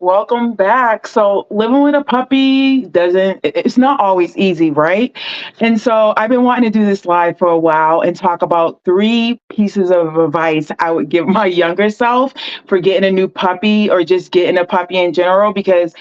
Welcome back. So, living with a puppy it's not always easy, right? And so, I've been wanting to do this live for a while and talk about three pieces of advice I would give my younger self for getting a new puppy or just getting a puppy in general, because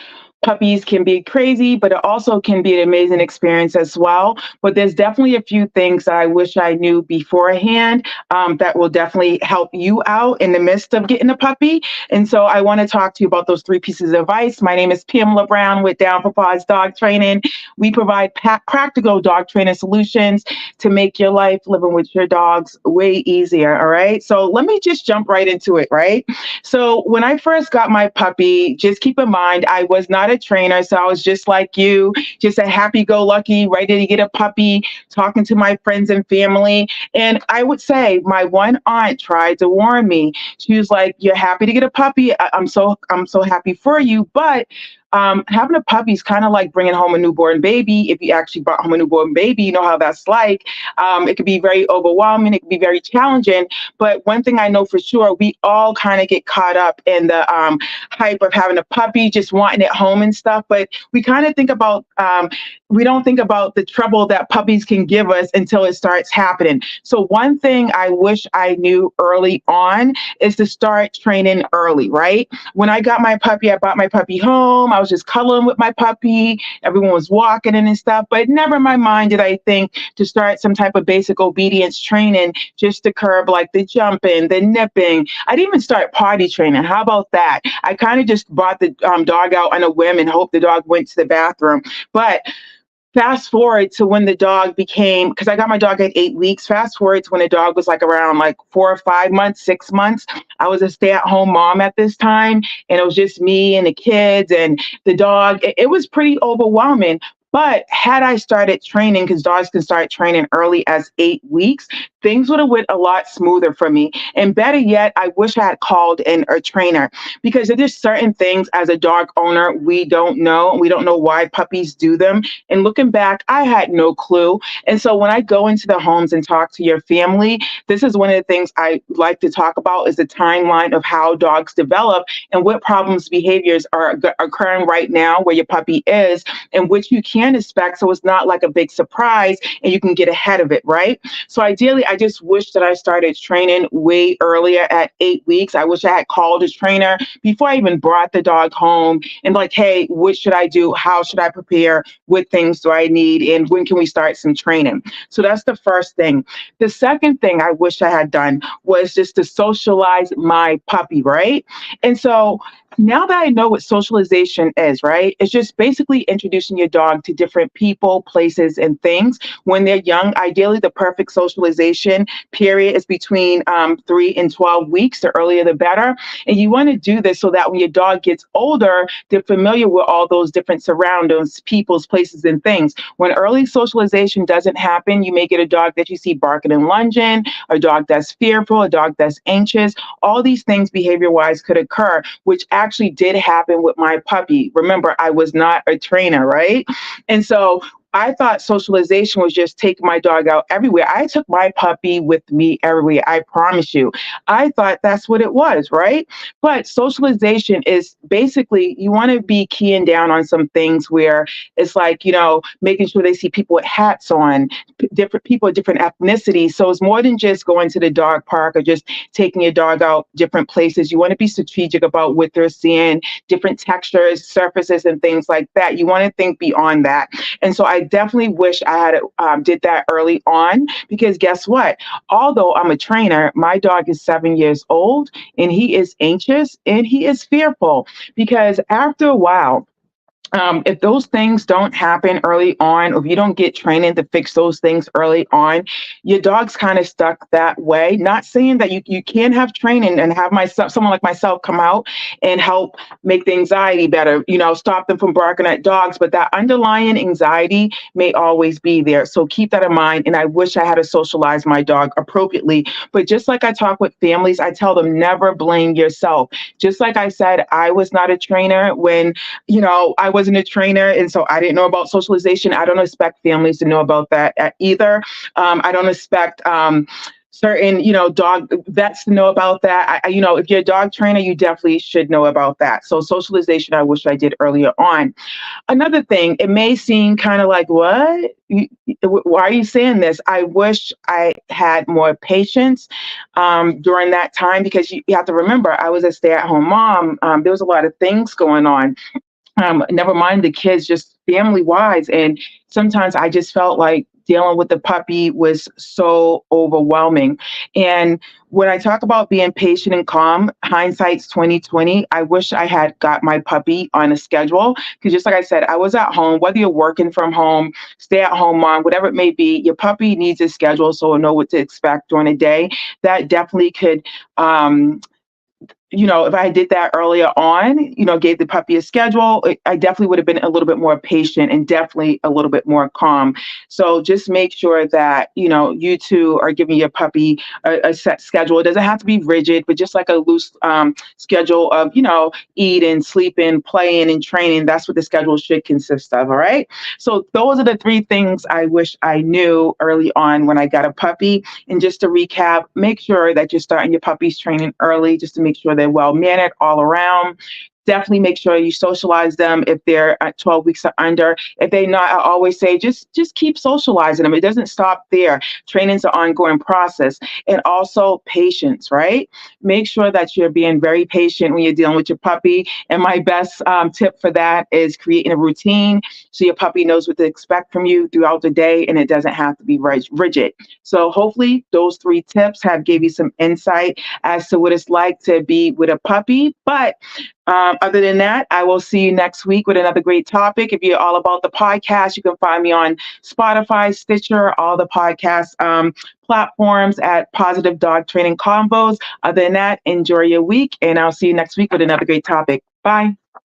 puppies can be crazy, but it also can be an amazing experience as well. But there's definitely a few things that I wish I knew beforehand that will definitely help you out in the midst of getting a puppy. And so I want to talk to you about those three pieces of advice. My name is Pamela Brown with Down for Paws Dog Training. We provide practical dog training solutions to make your life living with your dogs way easier. All right. So let me just jump right into it, right? So when I first got my puppy, just keep in mind, I was not a trainer. So I was just like you, just a happy go lucky, ready to get a puppy, talking to my friends and family. And I would say my one aunt tried to warn me. She was like, "You're happy to get a puppy. I'm so happy for you, but having a puppy is kind of like bringing home a newborn baby. If you actually brought home a newborn baby, you know how that's like. It could be very overwhelming. It could be very challenging. But one thing I know for sure, we all kind of get caught up in the hype of having a puppy, just wanting it home and stuff. But we kind of think about we don't think about the trouble that puppies can give us until it starts happening. So one thing I wish I knew early on is to start training early, right? When I got my puppy, I brought my puppy home. I was just cuddling with my puppy. Everyone was walking in and stuff, but never in my mind did I think to start some type of basic obedience training just to curb like the jumping, the nipping. I didn't even start potty training. How about that? I kind of just brought the dog out on a whim and hoped the dog went to the bathroom. But fast forward to when the dog became, because I got my dog at 8 weeks. Fast forward to when the dog was like around like 4 or 5 months, 6 months. I was a stay-at-home mom at this time, and it was just me and the kids and the dog. It was pretty overwhelming. But had I started training, because dogs can start training early as 8 weeks, things would have went a lot smoother for me. And better yet, I wish I had called in a trainer, because there's certain things as a dog owner we don't know. We don't know why puppies do them. And looking back, I had no clue. And so when I go into the homes and talk to your family, this is one of the things I like to talk about is the timeline of how dogs develop and what problems, behaviors are occurring right now where your puppy is and which you can expect. So it's not like a big surprise and you can get ahead of it, right? So ideally, I just wish that I started training way earlier at 8 weeks. I wish I had called a trainer before I even brought the dog home and like, hey, what should I do? How should I prepare? What things do I need? And when can we start some training? So that's the first thing. The second thing I wish I had done was just to socialize my puppy, right? And so now that I know what socialization is, right? It's just basically introducing your dog to different people, places, and things when they're young. Ideally, the perfect socialization period is between 3 and 12 weeks. The earlier, the better. And you want to do this so that when your dog gets older, they're familiar with all those different surroundings, people's, places, and things. When early socialization doesn't happen, you may get a dog that you see barking and lunging, a dog that's fearful, a dog that's anxious. All these things behavior-wise could occur, which actually did happen with my puppy. Remember, I was not a trainer, right? And so I thought socialization was just taking my dog out everywhere. I took my puppy with me everywhere. I promise you. I thought that's what it was, right? But socialization is basically you want to be keying down on some things where it's like, making sure they see people with hats on, different people, different ethnicities. So it's more than just going to the dog park or just taking your dog out different places. You want to be strategic about what they're seeing, different textures, surfaces, and things like that. You want to think beyond that. And so I definitely wish I had did that early on, because guess what? Although I'm a trainer, my dog is 7 years old and he is anxious and he is fearful, because after a while, if those things don't happen early on, or if you don't get training to fix those things early on, your dog's kind of stuck that way. Not saying that you can have training and have someone like myself come out and help make the anxiety better, stop them from barking at dogs, but that underlying anxiety may always be there. So keep that in mind. And I wish I had to socialize my dog appropriately. But just like I talk with families, I tell them never blame yourself. Just like I said, I was not a trainer when, I wasn't a trainer, and so I didn't know about socialization. I don't expect families to know about that either. I don't expect certain, dog vets to know about that. If you're a dog trainer, you definitely should know about that. So socialization, I wish I did earlier on. Another thing, it may seem kind of like, what? Why are you saying this? I wish I had more patience during that time, because you have to remember, I was a stay at home mom. There was a lot of things going on. Never mind the kids, just family wise. And sometimes I just felt like dealing with the puppy was so overwhelming. And when I talk about being patient and calm, hindsight's 2020. I wish I had got my puppy on a schedule, because just like I said, I was at home. Whether you're working from home, stay at home mom, whatever it may be, your puppy needs a schedule so it'll know what to expect during the day. That definitely could if I did that earlier on, gave the puppy a schedule, I definitely would have been a little bit more patient and definitely a little bit more calm. So just make sure that, you two are giving your puppy a set schedule. It doesn't have to be rigid, but just like a loose schedule of, eating, sleeping, playing, and training. That's what the schedule should consist of. All right. So those are the three things I wish I knew early on when I got a puppy. And just to recap, make sure that you're starting your puppy's training early, just to make sure they're well mannered all around. Definitely make sure you socialize them if they're at 12 weeks or under. If they're not, I always say just keep socializing them. It doesn't stop there. Training's an ongoing process. And also patience, right? Make sure that you're being very patient when you're dealing with your puppy. And my best tip for that is creating a routine so your puppy knows what to expect from you throughout the day, and it doesn't have to be rigid. So hopefully those three tips have gave you some insight as to what it's like to be with a puppy. But other than that, I will see you next week with another great topic. If you're all about the podcast, you can find me on Spotify, Stitcher, all the podcast platforms at Positive Dog Training Convos. Other than that, enjoy your week, and I'll see you next week with another great topic. Bye.